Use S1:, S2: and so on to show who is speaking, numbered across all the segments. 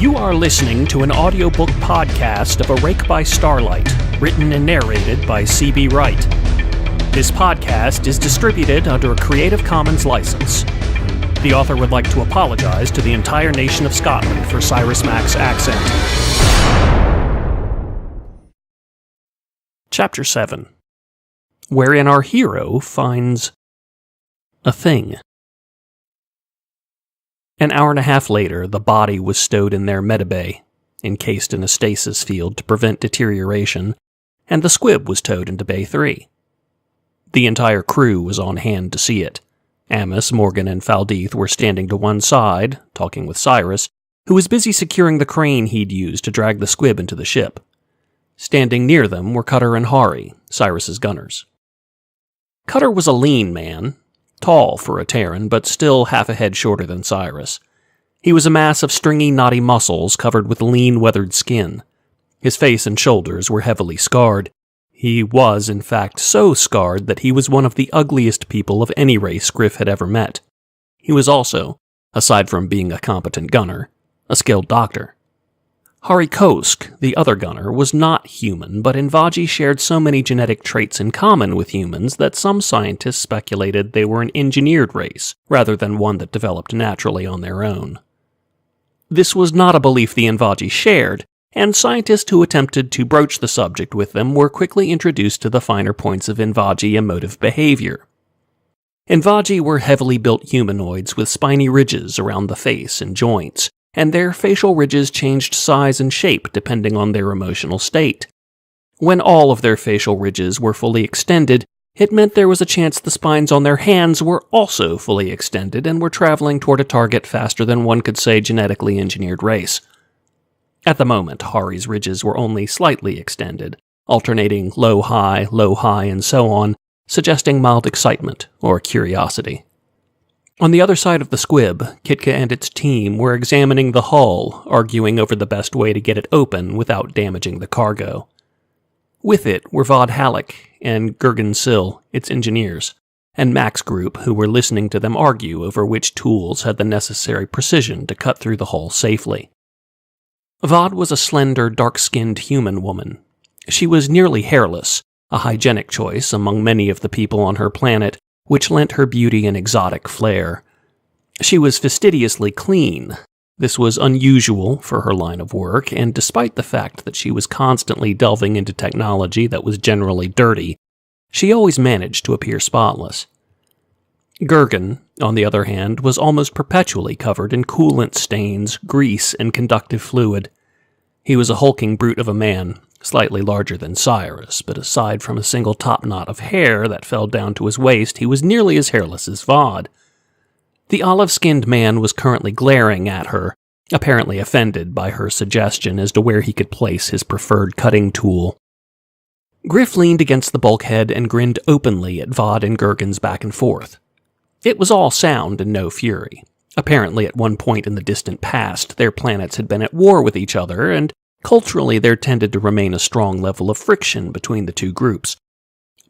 S1: You are listening to an audiobook podcast of A Rake by Starlight, written and narrated by C.B. Wright. This podcast is distributed under a Creative Commons license. The author would like to apologize to the entire nation of Scotland for Cyrus Mack's accent. Chapter 7, wherein our hero finds a thing. An hour and a half later, the body was stowed in their medibay, encased in a stasis field to prevent deterioration, and the squib was towed into Bay 3. The entire crew was on hand to see it. Amos, Morgan, and Faldeith were standing to one side, talking with Cyrus, who was busy securing the crane he'd used to drag the squib into the ship. Standing near them were Cutter and Hari, Cyrus's gunners. Cutter was a lean man, tall for a Terran, but still half a head shorter than Cyrus. He was a mass of stringy, knotty muscles covered with lean, weathered skin. His face and shoulders were heavily scarred. He was, in fact, so scarred that he was one of the ugliest people of any race Grif had ever met. He was also, aside from being a competent gunner, a skilled doctor. Hari Kosk, the other gunner, was not human, but Invaji shared so many genetic traits in common with humans that some scientists speculated they were an engineered race, rather than one that developed naturally on their own. This was not a belief the Invaji shared, and scientists who attempted to broach the subject with them were quickly introduced to the finer points of Invaji emotive behavior. Invaji were heavily built humanoids with spiny ridges around the face and joints, and their facial ridges changed size and shape depending on their emotional state. When all of their facial ridges were fully extended, it meant there was a chance the spines on their hands were also fully extended and were traveling toward a target faster than one could say genetically engineered race. At the moment, Hari's ridges were only slightly extended, alternating low-high, and so on, suggesting mild excitement or curiosity. On the other side of the squib, Kitka and its team were examining the hull, arguing over the best way to get it open without damaging the cargo. With it were Vod Halleck and Gergen Sill, its engineers, and Mack's group, who were listening to them argue over which tools had the necessary precision to cut through the hull safely. Vod was a slender, dark-skinned human woman. She was nearly hairless, a hygienic choice among many of the people on her planet, which lent her beauty an exotic flair. She was fastidiously clean. This was unusual for her line of work, and despite the fact that she was constantly delving into technology that was generally dirty, she always managed to appear spotless. Gergen, on the other hand, was almost perpetually covered in coolant stains, grease, and conductive fluid. He was a hulking brute of a man, slightly larger than Cyrus, but aside from a single top knot of hair that fell down to his waist, he was nearly as hairless as Vod. The olive-skinned man was currently glaring at her, apparently offended by her suggestion as to where he could place his preferred cutting tool. Grif leaned against the bulkhead and grinned openly at Vod and Gergen's back and forth. It was all sound and no fury. Apparently, at one point in the distant past, their planets had been at war with each other, and culturally, there tended to remain a strong level of friction between the two groups.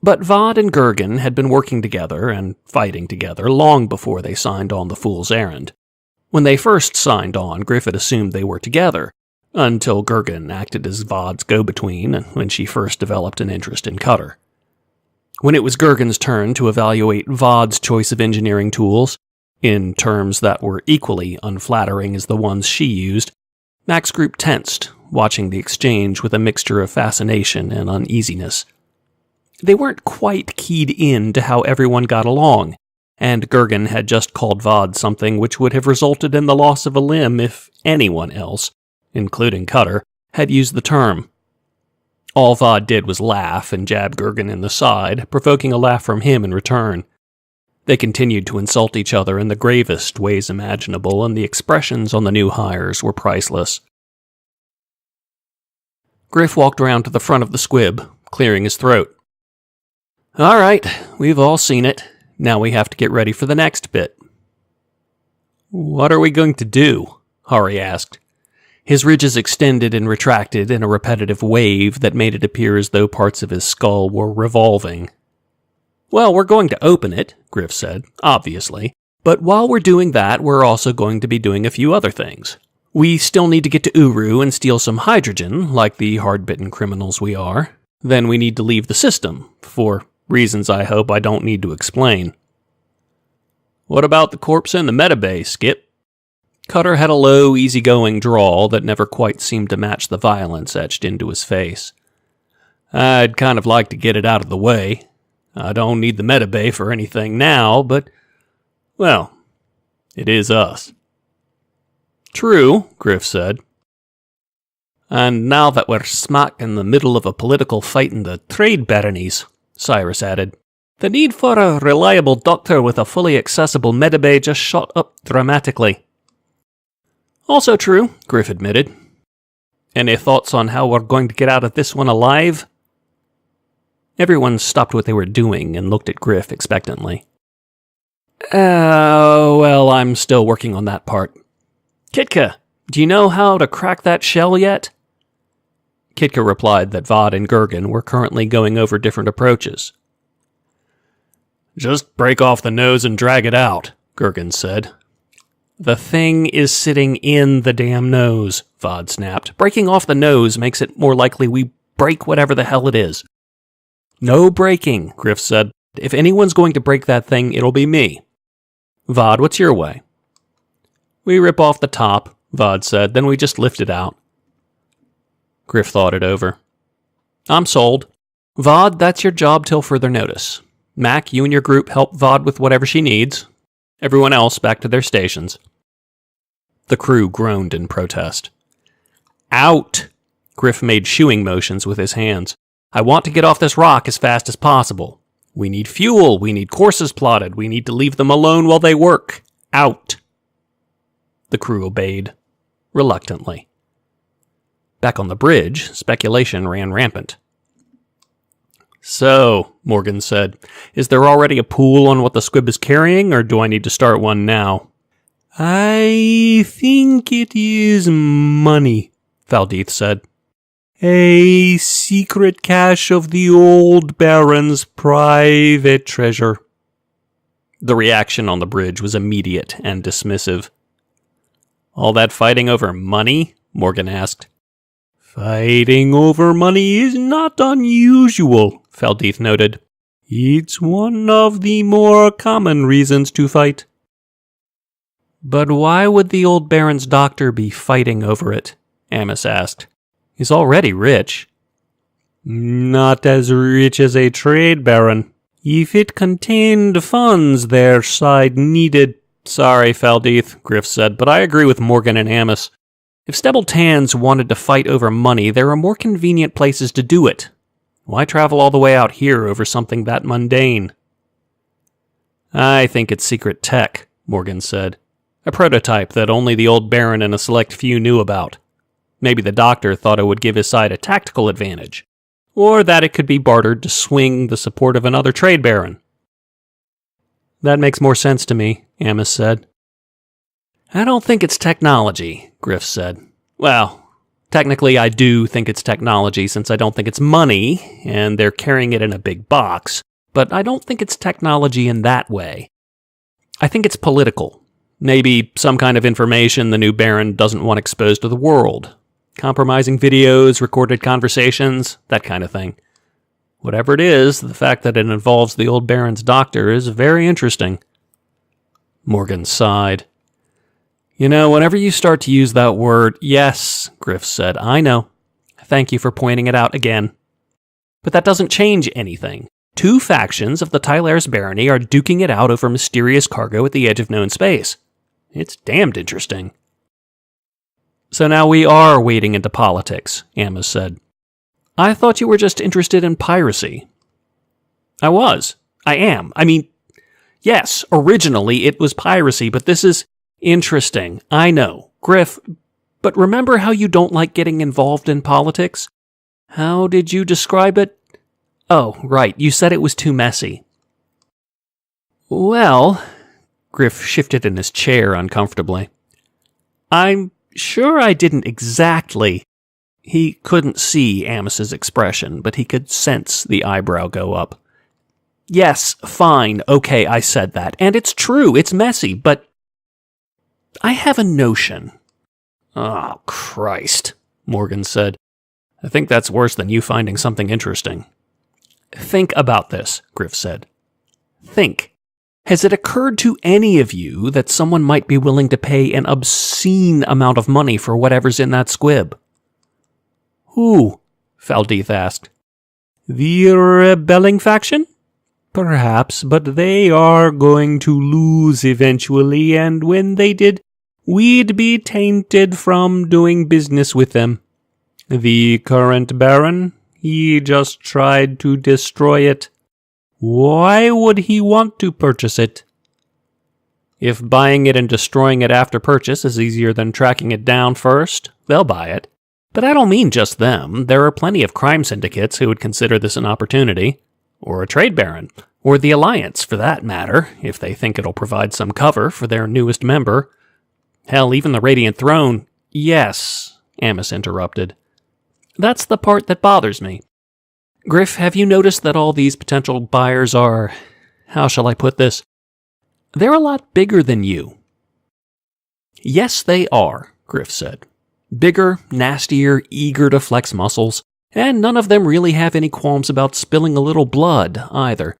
S1: But Vod and Gergen had been working together and fighting together long before they signed on the Fool's Errand. When they first signed on, Grif had assumed they were together, until Gergen acted as Vod's go-between when she first developed an interest in Cutter. When it was Gergen's turn to evaluate Vod's choice of engineering tools, in terms that were equally unflattering as the ones she used, Mack's group tensed, watching the exchange with a mixture of fascination and uneasiness. They weren't quite keyed in to how everyone got along, and Gergen had just called Vod something which would have resulted in the loss of a limb if anyone else, including Cutter, had used the term. All Vod did was laugh and jab Gergen in the side, provoking a laugh from him in return. They continued to insult each other in the gravest ways imaginable, and the expressions on the new hires were priceless. Grif walked around to the front of the squib, clearing his throat. "All right, we've all seen it. Now we have to get ready for the next bit." "What are we going to do?" Hari asked. His ridges extended and retracted in a repetitive wave that made it appear as though parts of his skull were revolving. "Well, we're going to open it," Grif said, obviously. "But while we're doing that, we're also going to be doing a few other things. We still need to get to Uru and steal some hydrogen, like the hard-bitten criminals we are. Then we need to leave the system, for reasons I hope I don't need to explain. What about the corpse in the metabay, Skip? Cutter had a low, easygoing drawl that never quite seemed to match the violence etched into his face. I'd kind of like to get it out of the way. I don't need the metabay for anything now, but, well, it is us. True, Grif said. And now that we're smack in the middle of a political fight in the trade baronies, Cyrus added, the need for a reliable doctor with a fully accessible metabay just shot up dramatically. Also true, Grif admitted. Any thoughts on how we're going to get out of this one alive? Everyone stopped what they were doing and looked at Grif expectantly. Well, I'm still working on that part. Kitka, do you know how to crack that shell yet? Kitka replied that Vod and Gurgen were currently going over different approaches. Just break off the nose and drag it out, Gurgen said. The thing is sitting in the damn nose, Vod snapped. Breaking off the nose makes it more likely we break whatever the hell it is. No breaking, Grif said. If anyone's going to break that thing, it'll be me. Vod, what's your way? We rip off the top, Vod said, then we just lift it out. Grif thought it over. I'm sold. Vod, that's your job till further notice. Mac, you and your group help Vod with whatever she needs. Everyone else back to their stations. The crew groaned in protest. Out! Grif made shooing motions with his hands. I want to get off this rock as fast as possible. We need fuel, we need courses plotted, we need to leave them alone while they work. Out! The crew obeyed, reluctantly. Back on the bridge, speculation ran rampant. So, Morgan said, is there already a pool on what the squib is carrying, or do I need to start one now? I think it is money, Valdith said. A secret cache of the old Baron's private treasure. The reaction on the bridge was immediate and dismissive. All that fighting over money? Morgan asked. Fighting over money is not unusual, Valdith noted. It's one of the more common reasons to fight. But why would the old Baron's doctor be fighting over it? Amos asked. He's already rich. Not as rich as a trade baron. If it contained funds their side needed... Sorry, Valdith, Grif said, but I agree with Morgan and Amos. If Stebble-Tans wanted to fight over money, there are more convenient places to do it. Why travel all the way out here over something that mundane? I think it's secret tech, Morgan said. A prototype that only the old Baron and a select few knew about. Maybe the doctor thought it would give his side a tactical advantage, or that it could be bartered to swing the support of another trade baron. That makes more sense to me, Amos said. I don't think it's technology, Grif said. Well, technically I do think it's technology since I don't think it's money, and they're carrying it in a big box, but I don't think it's technology in that way. I think it's political. Maybe some kind of information the new Baron doesn't want exposed to the world. Compromising videos, recorded conversations, that kind of thing. Whatever it is, the fact that it involves the old Baron's doctor is very interesting. Morgan sighed. You know, whenever you start to use that word, yes, Grif said, I know. Thank you for pointing it out again. But that doesn't change anything. Two factions of the Tylaris Barony are duking it out over mysterious cargo at the edge of known space. It's damned interesting. So now we are wading into politics, Amos said. I thought you were just interested in piracy. I was. I am. I mean, yes, originally it was piracy, but this is interesting. I know. Grif, but remember how you don't like getting involved in politics? How did you describe it? Oh, right, you said it was too messy. Well, Grif shifted in his chair uncomfortably. I'm sure I didn't exactly. He couldn't see Amos's expression, but he could sense the eyebrow go up. Yes, fine, okay, I said that. And it's true, it's messy, but I have a notion. Oh, Christ, Morgan said. I think that's worse than you finding something interesting. Think about this, Grif said. Think. Has it occurred to any of you that someone might be willing to pay an obscene amount of money for whatever's in that squib? Who? Faldeath asked. The rebelling faction? Perhaps, but they are going to lose eventually, and when they did, we'd be tainted from doing business with them. The current Baron, he just tried to destroy it. Why would he want to purchase it? If buying it and destroying it after purchase is easier than tracking it down first, they'll buy it. But I don't mean just them. There are plenty of crime syndicates who would consider this an opportunity. Or a trade baron. Or the Alliance, for that matter, if they think it'll provide some cover for their newest member. Hell, even the Radiant Throne. Yes, Amos interrupted. That's the part that bothers me. Grif, have you noticed that all these potential buyers are, how shall I put this? They're a lot bigger than you. Yes, they are, Grif said. Bigger, nastier, eager to flex muscles, and none of them really have any qualms about spilling a little blood, either.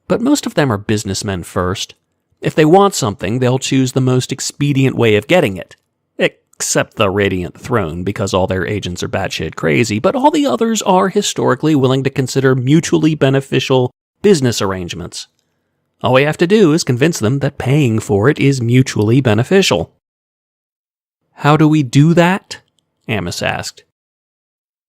S1: But most of them are businessmen first. If they want something, they'll choose the most expedient way of getting it. Except the Radiant Throne, because all their agents are batshit crazy, but all the others are historically willing to consider mutually beneficial business arrangements. All we have to do is convince them that paying for it is mutually beneficial. How do we do that? Amos asked.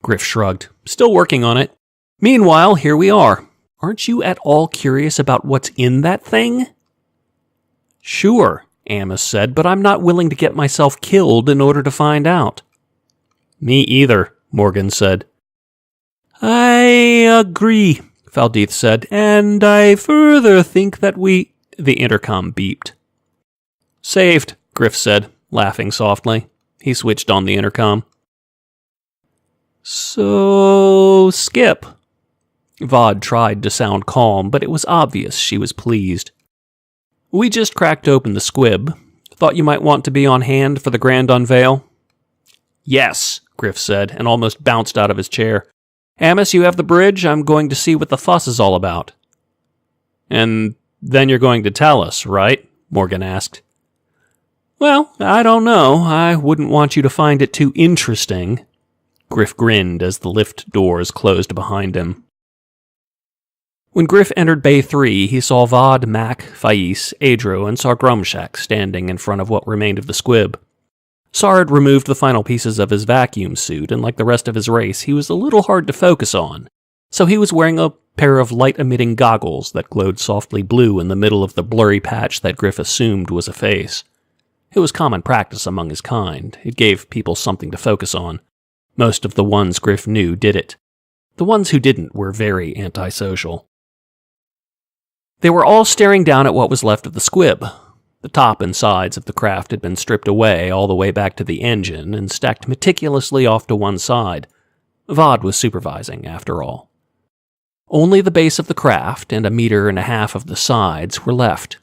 S1: Grif shrugged. Still working on it. Meanwhile, here we are. Aren't you at all curious about what's in that thing? Sure, Amos said, but I'm not willing to get myself killed in order to find out. Me either, Morgan said. I agree, Faldeath said, and I further think that we... The intercom beeped. Saved, Grif said, laughing softly. He switched on the intercom. So, Skip. Vod tried to sound calm, but it was obvious she was pleased. We just cracked open the squib. Thought you might want to be on hand for the grand unveil? Yes, Grif said, and almost bounced out of his chair. Amos, you have the bridge. I'm going to see what the fuss is all about. And then you're going to tell us, right? Morgan asked. Well, I don't know. I wouldn't want you to find it too interesting. Grif grinned as the lift doors closed behind him. When Grif entered Bay 3, he saw Vod, Mac, Faiz, Adro, and Sargromshak standing in front of what remained of the squib. Sar had removed the final pieces of his vacuum suit, and like the rest of his race, he was a little hard to focus on, so he was wearing a pair of light-emitting goggles that glowed softly blue in the middle of the blurry patch that Grif assumed was a face. It was common practice among his kind. It gave people something to focus on. Most of the ones Grif knew did it. The ones who didn't were very antisocial. They were all staring down at what was left of the squib. The top and sides of the craft had been stripped away all the way back to the engine and stacked meticulously off to one side. Vod was supervising, after all. Only the base of the craft and 1.5 meters of the sides were left.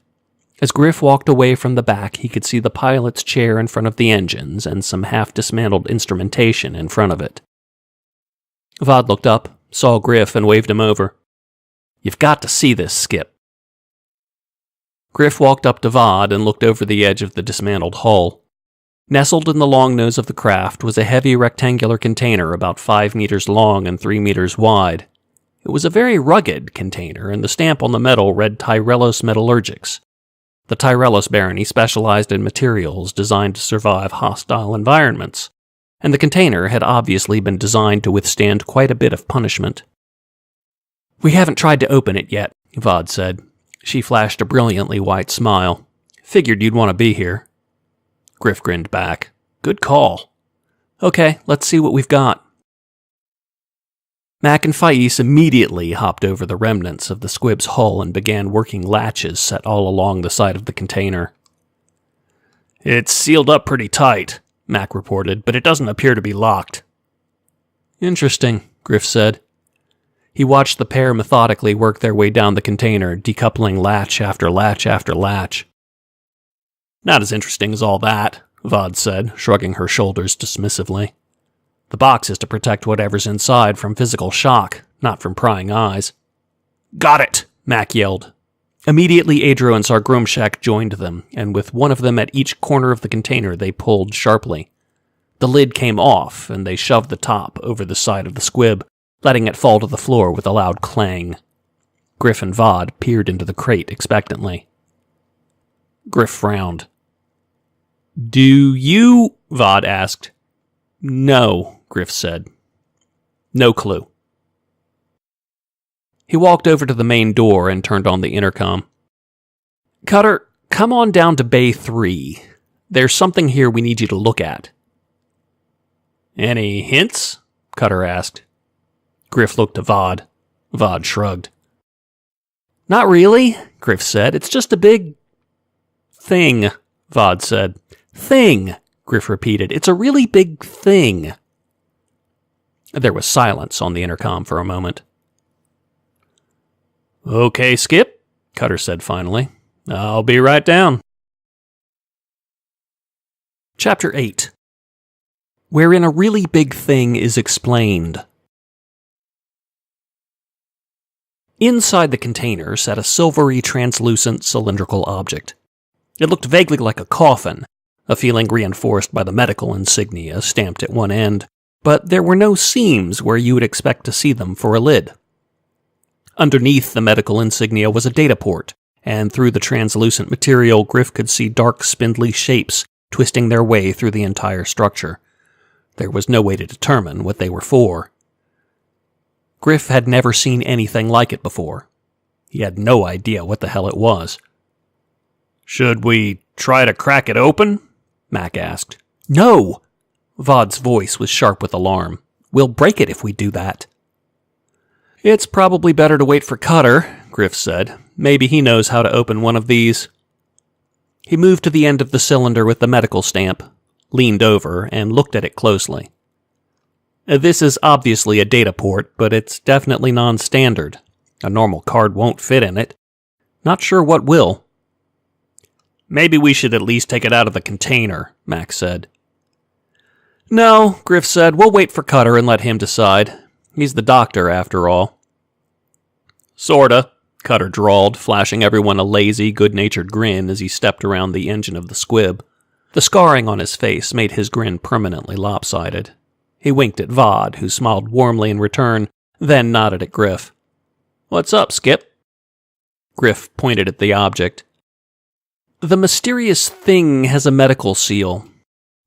S1: As Grif walked away from the back, he could see the pilot's chair in front of the engines and some half-dismantled instrumentation in front of it. Vod looked up, saw Grif, and waved him over. You've got to see this, Skip. Grif walked up to Vod and looked over the edge of the dismantled hull. Nestled in the long nose of the craft was a heavy rectangular container about 5 meters long and 3 meters wide. It was a very rugged container, and the stamp on the metal read Tylaris Metallurgics. The Tylaris Barony specialized in materials designed to survive hostile environments, and the container had obviously been designed to withstand quite a bit of punishment. We haven't tried to open it yet, Vod said. She flashed a brilliantly white smile. Figured you'd want to be here. Grif grinned back. Good call. Okay, let's see what we've got. Mac and Faiz immediately hopped over the remnants of the squib's hull and began working latches set all along the side of the container. It's sealed up pretty tight, Mac reported, but it doesn't appear to be locked. Interesting, Grif said. He watched the pair methodically work their way down the container, decoupling latch after latch after latch. Not as interesting as all that, Vod said, shrugging her shoulders dismissively. The box is to protect whatever's inside from physical shock, not from prying eyes. Got it, Mac yelled. Immediately, Adro and Sargrumshak joined them, and with one of them at each corner of the container, they pulled sharply. The lid came off, and they shoved the top over the side of the squib, letting it fall to the floor with a loud clang. Grif and Vod peered into the crate expectantly. Grif frowned. Do you? Vod asked. No, Grif said. No clue. He walked over to the main door and turned on the intercom. Cutter, come on down to Bay 3. There's something here we need you to look at. Any hints? Cutter asked. Grif looked to Vod. Vod shrugged. Not really, Grif said. It's just a big thing, Vod said. Thing, Grif repeated. It's a really big thing. There was silence on the intercom for a moment. Okay, Skip, Cutter said finally. I'll be right down. Chapter 8, wherein a really big thing is explained. Inside the container sat a silvery, translucent, cylindrical object. It looked vaguely like a coffin, a feeling reinforced by the medical insignia stamped at one end, but there were no seams where you would expect to see them for a lid. Underneath the medical insignia was a data port, and through the translucent material, Grif could see dark, spindly shapes twisting their way through the entire structure. There was no way to determine what they were for. Grif had never seen anything like it before. He had no idea what the hell it was. Should we try to crack it open? Mac asked. No! Vod's voice was sharp with alarm. We'll break it if we do that. It's probably better to wait for Cutter, Grif said. Maybe he knows how to open one of these. He moved to the end of the cylinder with the medical stamp, leaned over, and looked at it closely. This is obviously a data port, but it's definitely non-standard. A normal card won't fit in it. Not sure what will. Maybe we should at least take it out of the container, Max said. No, Grif said. We'll wait for Cutter and let him decide. He's the doctor, after all. Sorta, Cutter drawled, flashing everyone a lazy, good-natured grin as he stepped around the engine of the squib. The scarring on his face made his grin permanently lopsided. He winked at Vod, who smiled warmly in return, then nodded at Grif. What's up, Skip? Grif pointed at the object. The mysterious thing has a medical seal.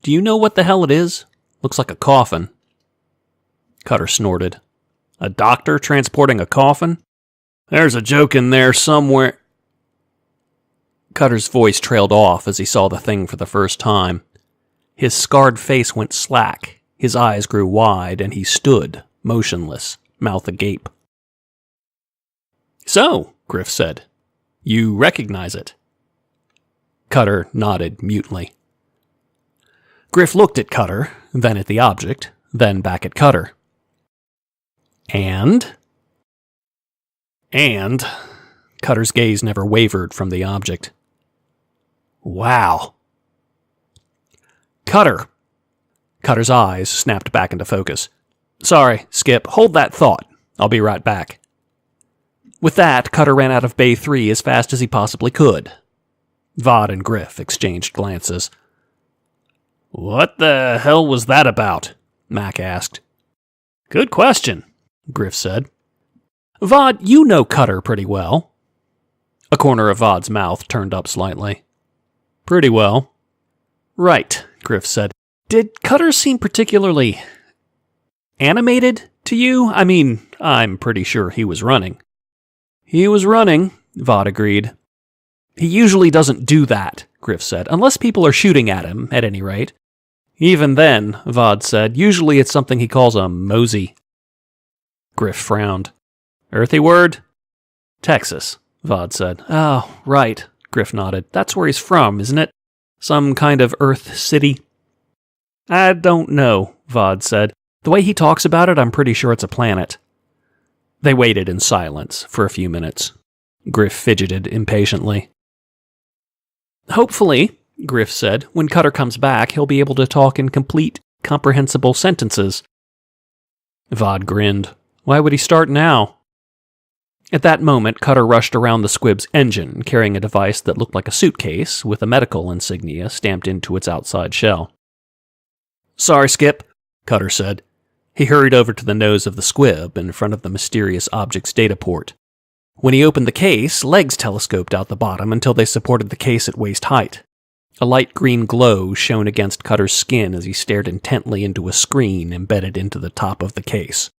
S1: Do you know what the hell it is? Looks like a coffin. Cutter snorted. A doctor transporting a coffin? There's a joke in there somewhere. Cutter's voice trailed off as he saw the thing for the first time. His scarred face went slack, his eyes grew wide, and he stood, motionless, mouth agape. So, Grif said, you recognize it? Cutter nodded mutely. Grif looked at Cutter, then at the object, then back at Cutter. And Cutter's gaze never wavered from the object. Wow. Cutter's eyes snapped back into focus. Sorry, Skip, hold that thought. I'll be right back. With that, Cutter ran out of Bay 3 as fast as he possibly could. Vod and Grif exchanged glances. What the hell was that about? Mac asked. Good question, Grif said. Vod, you know Cutter pretty well. A corner of Vod's mouth turned up slightly. Pretty well. Right, Grif said. Did Cutter seem particularly animated to you? I mean, I'm pretty sure he was running. He was running, Vod agreed. He usually doesn't do that, Grif said, unless people are shooting at him, at any rate. Even then, Vod said, usually it's something he calls a mosey. Grif frowned. Earthy word? Texas, Vod said. Oh, right, Grif nodded. That's where he's from, isn't it? Some kind of Earth city? I don't know, Vod said. The way he talks about it, I'm pretty sure it's a planet. They waited in silence for a few minutes. Grif fidgeted impatiently. Hopefully, Grif said. When Cutter comes back, he'll be able to talk in complete, comprehensible sentences. Vod grinned. Why would he start now? At that moment, Cutter rushed around the squib's engine, carrying a device that looked like a suitcase with a medical insignia stamped into its outside shell. Sorry, Skip, Cutter said. He hurried over to the nose of the squib in front of the mysterious object's data port. When he opened the case, legs telescoped out the bottom until they supported the case at waist height. A light green glow shone against Cutter's skin as he stared intently into a screen embedded into the top of the case.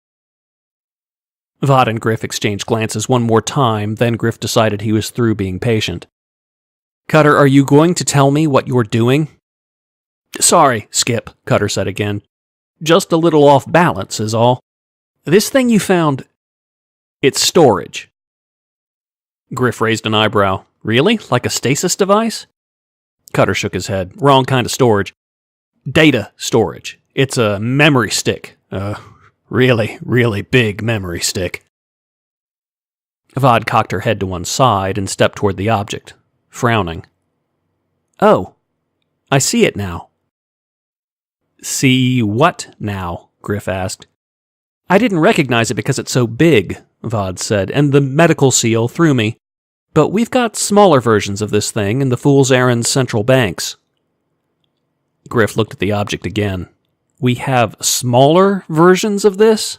S1: Vod and Grif exchanged glances one more time, then Grif decided he was through being patient. Cutter, are you going to tell me what you're doing? Sorry, Skip, Cutter said again. Just a little off balance is all. This thing you found, it's storage. Grif raised an eyebrow. Really? Like a stasis device? Cutter shook his head. Wrong kind of storage. Data storage. It's a memory stick. Really, really big memory stick. Vod cocked her head to one side and stepped toward the object, frowning. Oh, I see it now. See what now? Grif asked. I didn't recognize it because it's so big, Vod said, and the medical seal threw me. But we've got smaller versions of this thing in the Fool's Errand's central banks. Grif looked at the object again. We have smaller versions of this?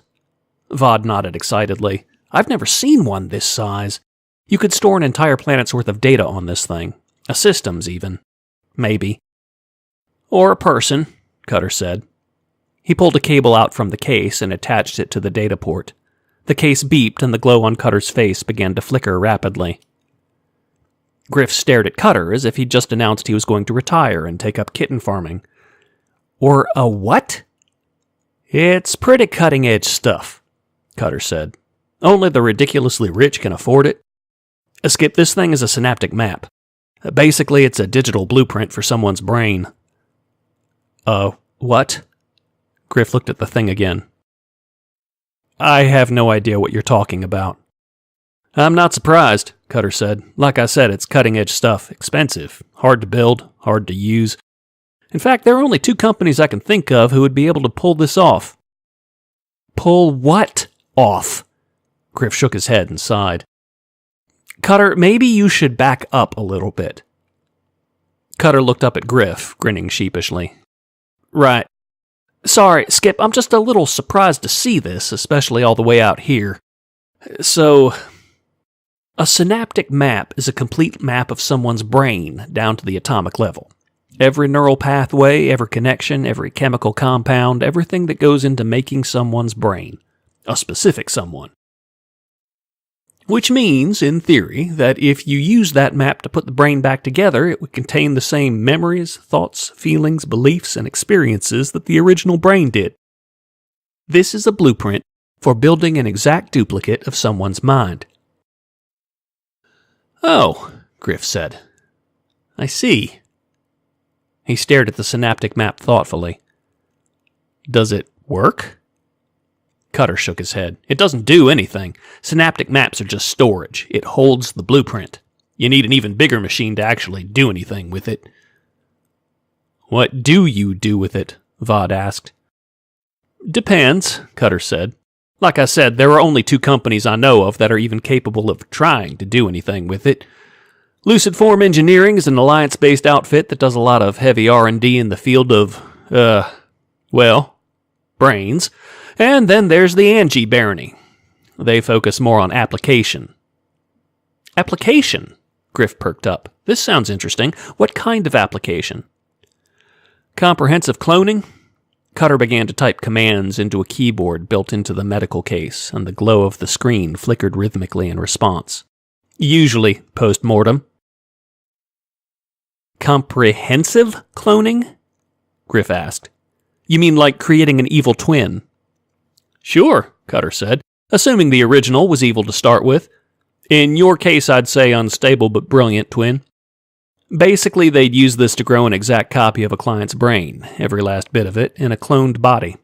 S1: Vod nodded excitedly. I've never seen one this size. You could store an entire planet's worth of data on this thing. A system's even. Maybe. Or a person, Cutter said. He pulled a cable out from the case and attached it to the data port. The case beeped and the glow on Cutter's face began to flicker rapidly. Grif stared at Cutter as if he'd just announced he was going to retire and take up kitten farming. Or a what? It's pretty cutting-edge stuff, Cutter said. Only the ridiculously rich can afford it. Skip, this thing is a synaptic map. Basically, it's a digital blueprint for someone's brain. What? Grif looked at the thing again. I have no idea what you're talking about. I'm not surprised, Cutter said. Like I said, it's cutting-edge stuff, expensive, hard to build, hard to use. In fact, there are only 2 companies I can think of who would be able to pull this off. Pull what off? Grif shook his head and sighed. Cutter, maybe you should back up a little bit. Cutter looked up at Grif, grinning sheepishly. Right. Sorry, Skip, I'm just a little surprised to see this, especially all the way out here. So, a synaptic map is a complete map of someone's brain down to the atomic level. Every neural pathway, every connection, every chemical compound, everything that goes into making someone's brain. A specific someone. Which means, in theory, that if you use that map to put the brain back together, it would contain the same memories, thoughts, feelings, beliefs, and experiences that the original brain did. This is a blueprint for building an exact duplicate of someone's mind. Oh, Grif said. I see. He stared at the synaptic map thoughtfully. Does it work? Cutter shook his head. It doesn't do anything. Synaptic maps are just storage. It holds the blueprint. You need an even bigger machine to actually do anything with it. What do you do with it? Vod asked. Depends, Cutter said. Like I said, there are only 2 companies I know of that are even capable of trying to do anything with it. Lucid Form Engineering is an alliance-based outfit that does a lot of heavy R&D in the field of, brains. And then there's the Angie Barony. They focus more on application. Application? Grif perked up. This sounds interesting. What kind of application? Comprehensive cloning? Cutter began to type commands into a keyboard built into the medical case, and the glow of the screen flickered rhythmically in response. Usually post-mortem. Comprehensive cloning? Grif asked. You mean like creating an evil twin? Sure, Cutter said, assuming the original was evil to start with. In your case, I'd say unstable but brilliant twin. Basically, they'd use this to grow an exact copy of a client's brain, every last bit of it, in a cloned body.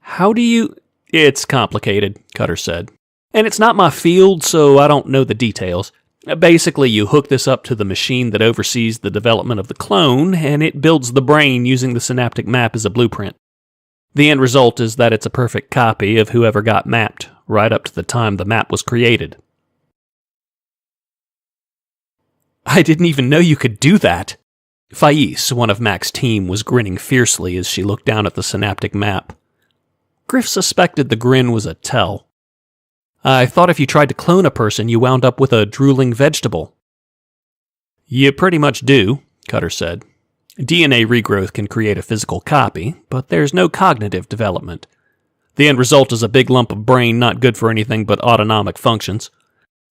S1: How do you... It's complicated, Cutter said. And it's not my field, so I don't know the details. Basically, you hook this up to the machine that oversees the development of the clone, and it builds the brain using the synaptic map as a blueprint. The end result is that it's a perfect copy of whoever got mapped, right up to the time the map was created. I didn't even know you could do that. Faiz, one of Mac's team, was grinning fiercely as she looked down at the synaptic map. Grif suspected the grin was a tell. I thought if you tried to clone a person, you wound up with a drooling vegetable. You pretty much do, Cutter said. DNA regrowth can create a physical copy, but there's no cognitive development. The end result is a big lump of brain not good for anything but autonomic functions.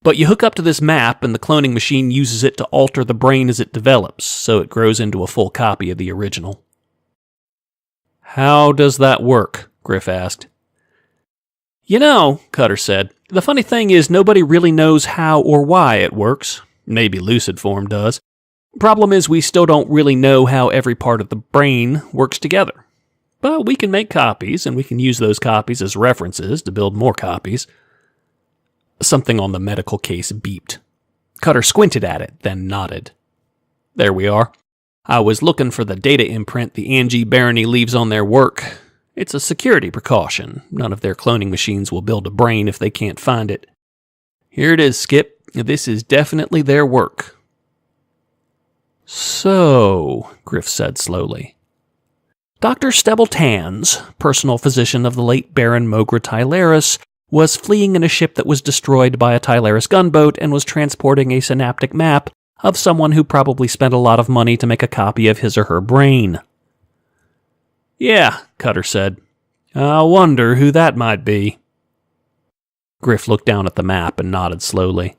S1: But you hook up to this map, and the cloning machine uses it to alter the brain as it develops, so it grows into a full copy of the original. How does that work? Grif asked. You know, Cutter said, the funny thing is nobody really knows how or why it works. Maybe Lucid Form does. Problem is we still don't really know how every part of the brain works together. But we can make copies, and we can use those copies as references to build more copies. Something on the medical case beeped. Cutter squinted at it, then nodded. There we are. I was looking for the data imprint the Angie Barony leaves on their work. It's a security precaution. None of their cloning machines will build a brain if they can't find it. Here it is, Skip. This is definitely their work. So, Grif said slowly. Dr. Stebble-Tans, personal physician of the late Baron Mogra Tylaris, was fleeing in a ship that was destroyed by a Tylaris gunboat and was transporting a synaptic map of someone who probably spent a lot of money to make a copy of his or her brain. Yeah, Cutter said. I wonder who that might be. Grif looked down at the map and nodded slowly.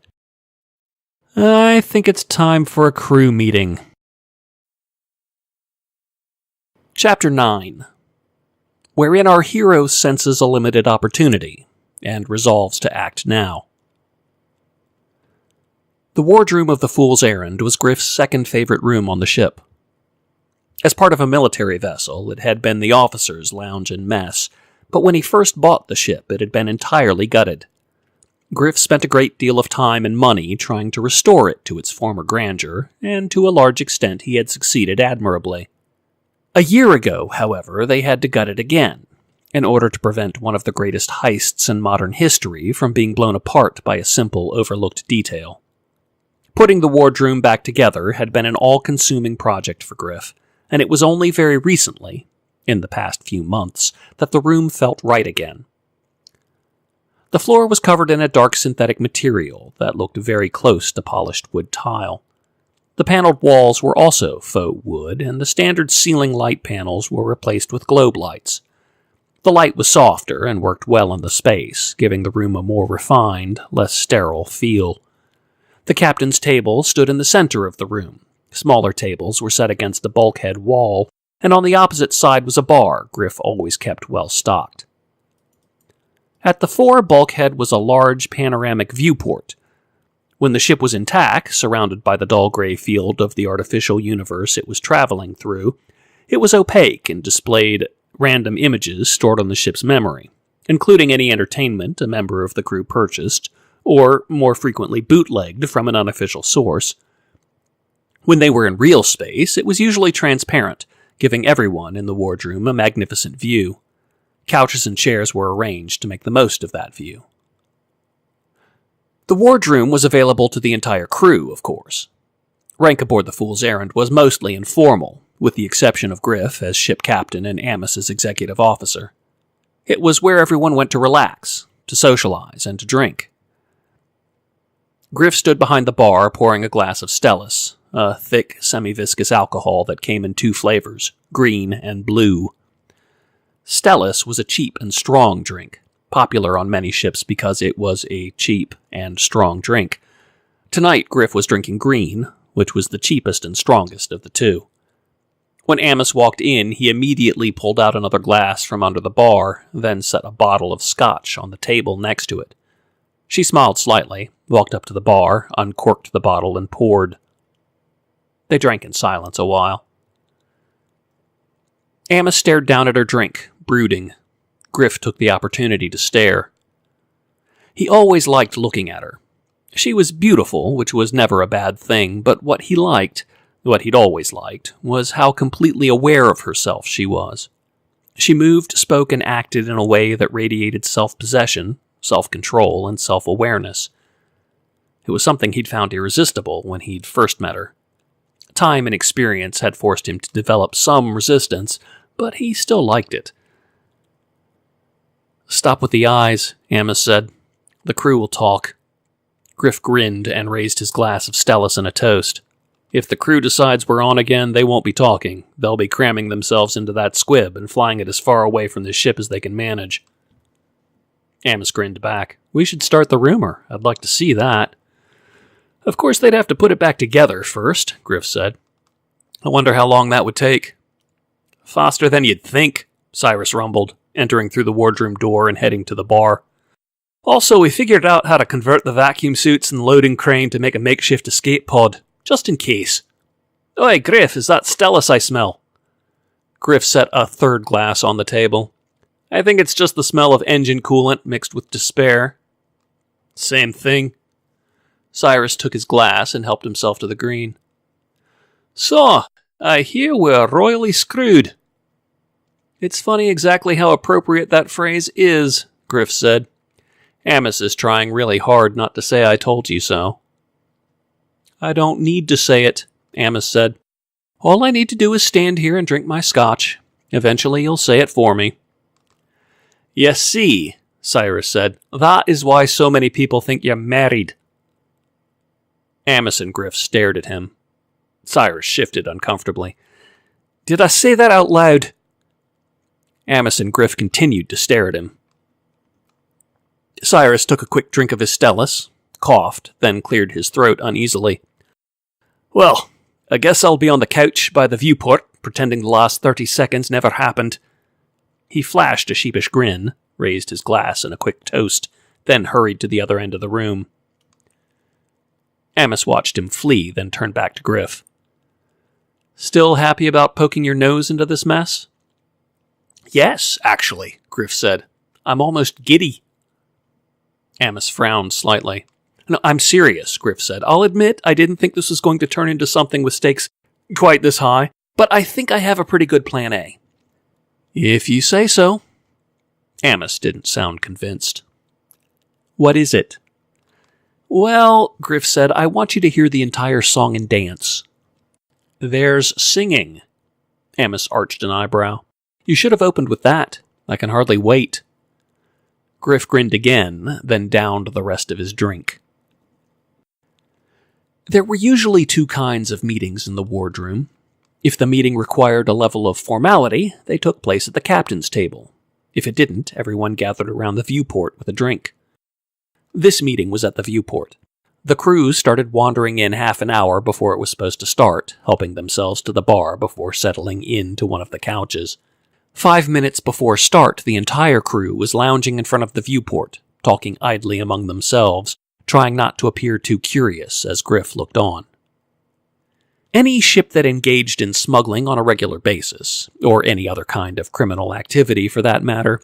S1: I think it's time for a crew meeting. Chapter 9, wherein our hero senses a limited opportunity and resolves to act now. The wardroom of the Fool's Errand was Grif's second favorite room on the ship. As part of a military vessel, it had been the officers' lounge and mess, but when he first bought the ship, it had been entirely gutted. Grif spent a great deal of time and money trying to restore it to its former grandeur, and to a large extent he had succeeded admirably. A year ago, however, they had to gut it again, in order to prevent one of the greatest heists in modern history from being blown apart by a simple, overlooked detail. Putting the wardroom back together had been an all-consuming project for Grif, and it was only very recently, in the past few months, that the room felt right again. The floor was covered in a dark synthetic material that looked very close to polished wood tile. The paneled walls were also faux wood, and the standard ceiling light panels were replaced with globe lights. The light was softer and worked well in the space, giving the room a more refined, less sterile feel. The captain's table stood in the center of the room. Smaller tables were set against the bulkhead wall, and on the opposite side was a bar Grif always kept well stocked. At the fore bulkhead was a large panoramic viewport. When the ship was intact, surrounded by the dull gray field of the artificial universe it was traveling through, it was opaque and displayed random images stored on the ship's memory, including any entertainment a member of the crew purchased, or more frequently bootlegged from an unofficial source. When they were in real space, it was usually transparent, giving everyone in the wardroom a magnificent view. Couches and chairs were arranged to make the most of that view. The wardroom was available to the entire crew, of course. Rank aboard the Fool's Errand was mostly informal, with the exception of Grif as ship captain and Amos as executive officer. It was where everyone went to relax, to socialize, and to drink. Grif stood behind the bar pouring a glass of Stellis, a thick, semi-viscous alcohol that came in two flavors, green and blue. Stellis was a cheap and strong drink, popular on many ships because it was a cheap and strong drink. Tonight, Grif was drinking green, which was the cheapest and strongest of the two. When Amos walked in, he immediately pulled out another glass from under the bar, then set a bottle of scotch on the table next to it. She smiled slightly, walked up to the bar, uncorked the bottle, and poured. They drank in silence a while. Amos stared down at her drink, brooding. Grif took the opportunity to stare. He always liked looking at her. She was beautiful, which was never a bad thing, but what he'd always liked, was how completely aware of herself she was. She moved, spoke, and acted in a way that radiated self-possession, self-control, and self-awareness. It was something he'd found irresistible when he'd first met her. Time and experience had forced him to develop some resistance, but he still liked it. "Stop with the eyes," Amos said. "The crew will talk." Grif grinned and raised his glass of Stellus in a toast. "If the crew decides we're on again, they won't be talking. They'll be cramming themselves into that squib and flying it as far away from this ship as they can manage." Amos grinned back. "We should start the rumor. I'd like to see that." "Of course they'd have to put it back together first," Grif said. "I wonder how long that would take." "Faster than you'd think," Cyrus rumbled, entering through the wardroom door and heading to the bar. "Also, we figured out how to convert the vacuum suits and loading crane to make a makeshift escape pod, just in case." "Oi, Grif, is that Stellus I smell?" Grif set a third glass on the table. "I think it's just the smell of engine coolant mixed with despair." "Same thing." Cyrus took his glass and helped himself to the green. "So, I hear we're royally screwed." "It's funny exactly how appropriate that phrase is," Grif said. "Amos is trying really hard not to say I told you so." "I don't need to say it," Amos said. "All I need to do is stand here and drink my scotch. Eventually you'll say it for me." "You see," Cyrus said, "that is why so many people think you're married." Amos and Grif stared at him. Cyrus shifted uncomfortably. "Did I say that out loud?" Amos and Grif continued to stare at him. Cyrus took a quick drink of his Stellus, coughed, then cleared his throat uneasily. "Well, I guess I'll be on the couch by the viewport, pretending the last 30 seconds never happened." He flashed a sheepish grin, raised his glass in a quick toast, then hurried to the other end of the room. Amos watched him flee, then turned back to Grif. "Still happy about poking your nose into this mess?" "Yes, actually," Grif said. "I'm almost giddy." Amos frowned slightly. "No, I'm serious," Grif said. "I'll admit I didn't think this was going to turn into something with stakes quite this high, but I think I have a pretty good plan A." "If you say so." Amos didn't sound convinced. "What is it?" "Well," Grif said, "I want you to hear the entire song and dance." "There's singing." Amos arched an eyebrow. "You should have opened with that. I can hardly wait." Grif grinned again, then downed the rest of his drink. There were usually two kinds of meetings in the wardroom. If the meeting required a level of formality, they took place at the captain's table. If it didn't, everyone gathered around the viewport with a drink. This meeting was at the viewport. The crew started wandering in half an hour before it was supposed to start, helping themselves to the bar before settling into one of the couches. 5 minutes before start, the entire crew was lounging in front of the viewport, talking idly among themselves, trying not to appear too curious as Grif looked on. Any ship that engaged in smuggling on a regular basis, or any other kind of criminal activity for that matter,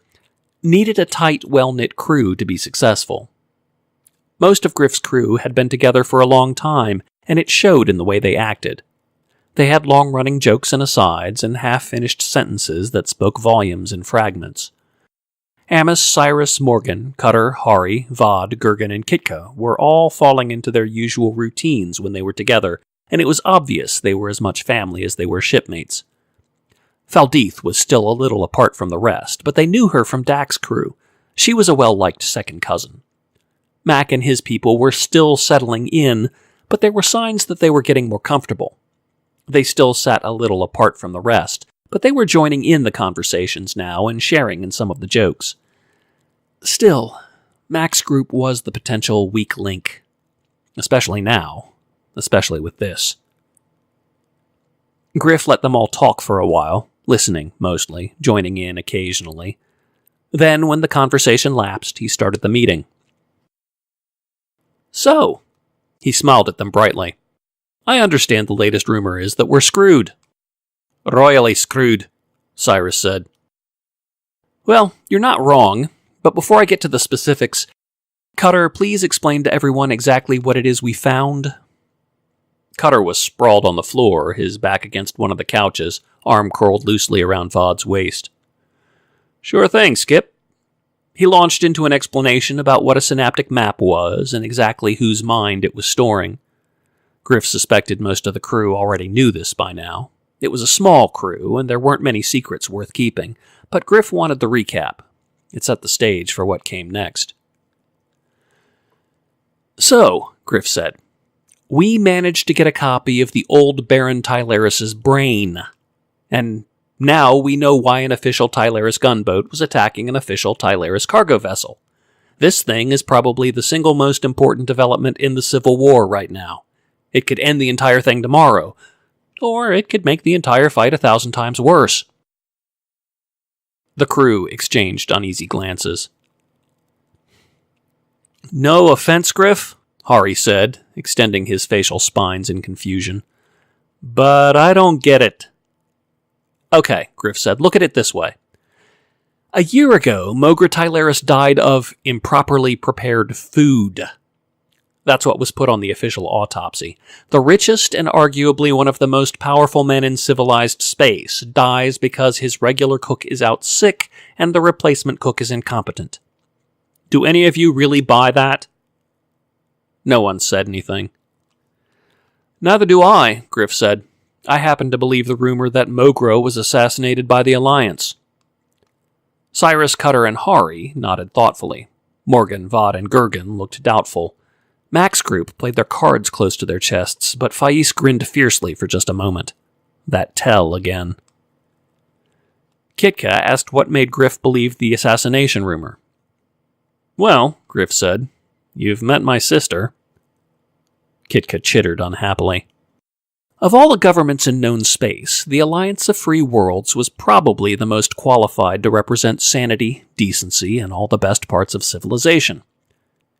S1: needed a tight, well-knit crew to be successful. Most of Grif's crew had been together for a long time, and it showed in the way they acted. They had long-running jokes and asides, and half-finished sentences that spoke volumes in fragments. Amos, Cyrus, Morgan, Cutter, Hari, Vod, Gurgen, and Kitka were all falling into their usual routines when they were together, and it was obvious they were as much family as they were shipmates. Faldeeth was still a little apart from the rest, but they knew her from Dak's crew. She was a well-liked second cousin. Mac and his people were still settling in, but there were signs that they were getting more comfortable. They still sat a little apart from the rest, but they were joining in the conversations now and sharing in some of the jokes. Still, Mac's group was the potential weak link. Especially now. Especially with this. Grif let them all talk for a while, listening mostly, joining in occasionally. Then, when the conversation lapsed, he started the meeting. "So," he smiled at them brightly, "I understand the latest rumor is that we're screwed." "Royally screwed," Cyrus said. "Well, you're not wrong, but before I get to the specifics, Cutter, please explain to everyone exactly what it is we found. Cutter was sprawled on the floor, his back against one of the couches, arm curled loosely around Vod's waist. Sure thing, Skip. He launched into an explanation about what a synaptic map was and exactly whose mind it was storing. Grif suspected most of the crew already knew this by now. It was a small crew, and there weren't many secrets worth keeping, but Grif wanted the recap. It set the stage for what came next. So, Grif said, we managed to get a copy of the old Baron Tylaris' brain, and now we know why an official Tylaris gunboat was attacking an official Tylaris cargo vessel. This thing is probably the single most important development in the Civil War right now. It could end the entire thing tomorrow, or it could make the entire fight 1,000 times worse. The crew exchanged uneasy glances. No offense, Grif, Hari said, extending his facial spines in confusion. But I don't get it. Okay, Grif said, look at it this way. A year ago, Mogra Tylaris died of improperly prepared food. That's what was put on the official autopsy. The richest and arguably one of the most powerful men in civilized space dies because his regular cook is out sick and the replacement cook is incompetent. Do any of you really buy that? No one said anything. Neither do I, Grif said. I happen to believe the rumor that Mogra was assassinated by the Alliance. Cyrus, Cutter, and Hari nodded thoughtfully. Morgan, Vod, and Gurgen looked doubtful. Mac's group played their cards close to their chests, but Faiz grinned fiercely for just a moment. That tell again. Kitka asked what made Grif believe the assassination rumor. Well, Grif said, you've met my sister. Kitka chittered unhappily. Of all the governments in known space, the Alliance of Free Worlds was probably the most qualified to represent sanity, decency, and all the best parts of civilization.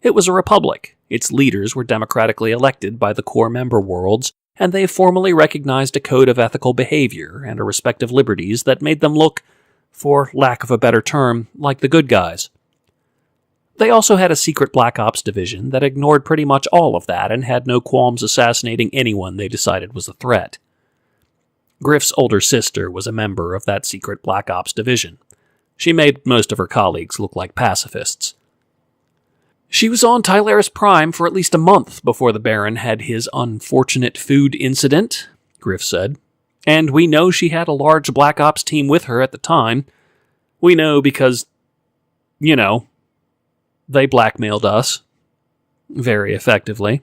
S1: It was a republic. Its leaders were democratically elected by the core member worlds, and they formally recognized a code of ethical behavior and a respect of liberties that made them look, for lack of a better term, like the good guys. They also had a secret Black Ops division that ignored pretty much all of that and had no qualms assassinating anyone they decided was a threat. Grif's older sister was a member of that secret Black Ops division. She made most of her colleagues look like pacifists. She was on Tylaris Prime for at least a month before the Baron had his unfortunate food incident, Grif said. And we know she had a large Black Ops team with her at the time. We know because, they blackmailed us. Very effectively.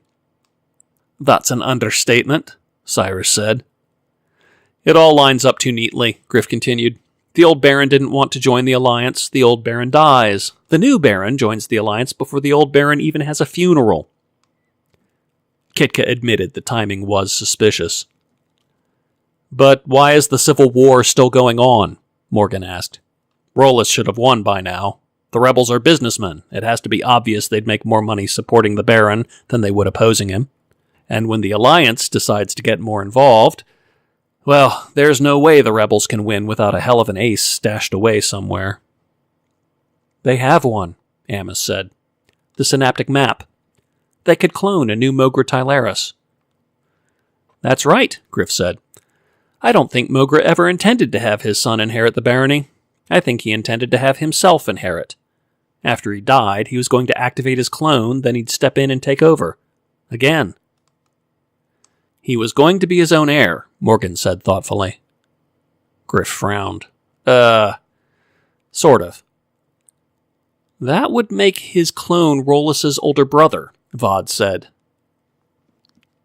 S1: That's an understatement, Cyrus said. It all lines up too neatly, Grif continued. The old Baron didn't want to join the Alliance. The old Baron dies. The new Baron joins the Alliance before the old Baron even has a funeral. Kitka admitted the timing was suspicious. But why is the Civil War still going on? Morgan asked. Rollis should have won by now. The rebels are businessmen. It has to be obvious they'd make more money supporting the Baron than they would opposing him. And when the Alliance decides to get more involved, well, there's no way the rebels can win without a hell of an ace stashed away somewhere. They have one, Amos said. The synaptic map. They could clone a new Mogra Tylaris. That's right, Grif said. I don't think Mogra ever intended to have his son inherit the barony. I think he intended to have himself inherit. After he died, he was going to activate his clone, then he'd step in and take over. Again. He was going to be his own heir, Morgan said thoughtfully. Grif frowned. Sort of. That would make his clone Rollis's older brother, Vod said.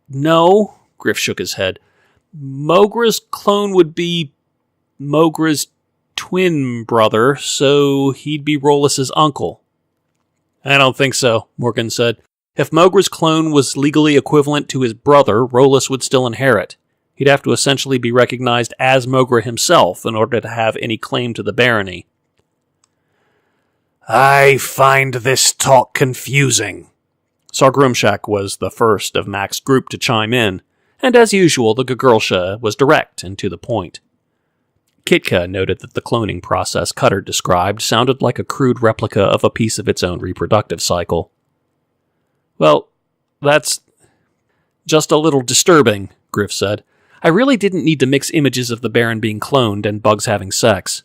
S1: No, Grif shook his head. Mogra's clone would be Mogra's twin brother, so he'd be Rollis's uncle. I don't think so, Morgan said. If Mogra's clone was legally equivalent to his brother, Rollis would still inherit. He'd have to essentially be recognized as Mogra himself in order to have any claim to the barony. I find this talk confusing. Sargrumshak was the first of Mac's group to chime in, and as usual the Gagurlsha was direct and to the point. Kitka noted that the cloning process Cutter described sounded like a crude replica of a piece of its own reproductive cycle. Well, that's just a little disturbing, Grif said. I really didn't need to mix images of the Baron being cloned and bugs having sex.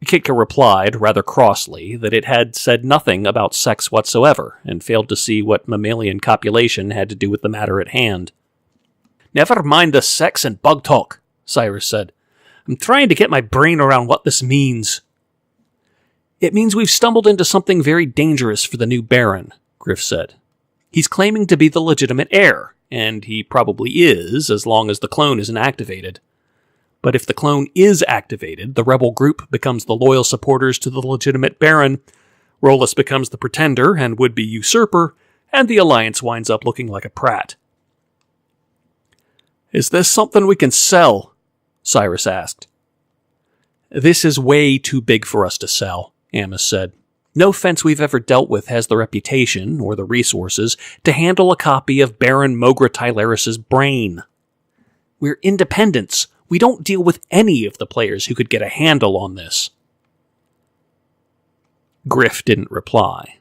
S1: Kitka replied, rather crossly, that it had said nothing about sex whatsoever, and failed to see what mammalian copulation had to do with the matter at hand. Never mind the sex and bug talk, Cyrus said. I'm trying to get my brain around what this means. It means we've stumbled into something very dangerous for the new Baron, Grif said. He's claiming to be the legitimate heir, and he probably is, as long as the clone isn't activated. But if the clone is activated, the rebel group becomes the loyal supporters to the legitimate Baron, Rolus becomes the pretender and would-be usurper, and the Alliance winds up looking like a prat. Is this something we can sell? Cyrus asked. This is way too big for us to sell, Amos said. No fence we've ever dealt with has the reputation, or the resources, to handle a copy of Baron Mogra Tylaris' brain. We're independents. We don't deal with any of the players who could get a handle on this. Grif didn't reply.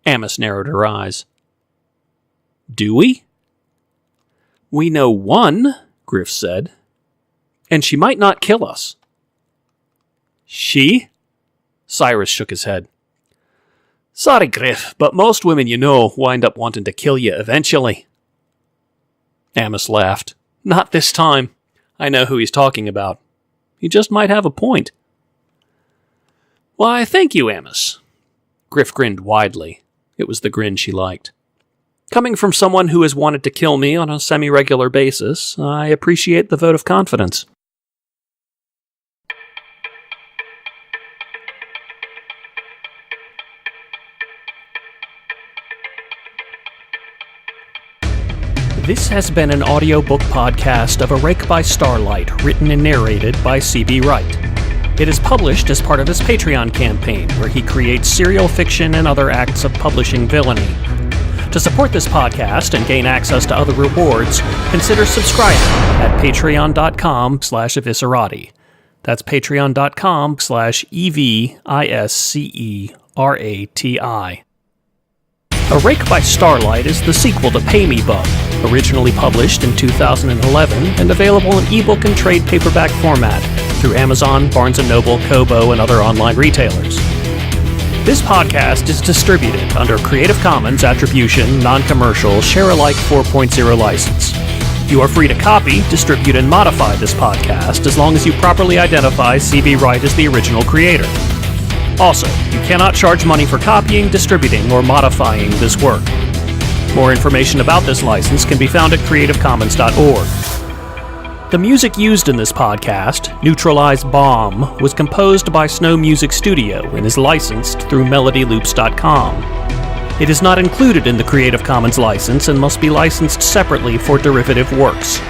S1: Amos narrowed her eyes. Do we? We know one, Grif said, and she might not kill us. She? Cyrus shook his head. Sorry, Grif, but most women you know wind up wanting to kill you eventually. Amos laughed. Not this time. I know who he's talking about. He just might have a point. Why, thank you, Amos. Grif grinned widely. It was the grin she liked. Coming from someone who has wanted to kill me on a semi-regular basis, I appreciate the vote of confidence. This has been an audiobook podcast of A Rake by Starlight, written and narrated by C.B. Wright. It is published as part of his Patreon campaign, where he creates serial fiction and other acts of publishing villainy. To support this podcast and gain access to other rewards, consider subscribing at patreon.com/eviscerati. That's patreon.com/EVISCERATI. A Rake by Starlight is the sequel to Pay Me Bug, originally published in 2011 and available in ebook and trade paperback format through Amazon, Barnes & Noble, Kobo, and other online retailers. This podcast is distributed under Creative Commons Attribution, Non-Commercial, Share-alike 4.0 license. You are free to copy, distribute, and modify this podcast as long as you properly identify C.B. Wright as the original creator. Also, you cannot charge money for copying, distributing, or modifying this work. More information about this license can be found at creativecommons.org. The music used in this podcast, Neutralize Bomb, was composed by Snow Music Studio and is licensed through melodyloops.com. It is not included in the Creative Commons license and must be licensed separately for derivative works.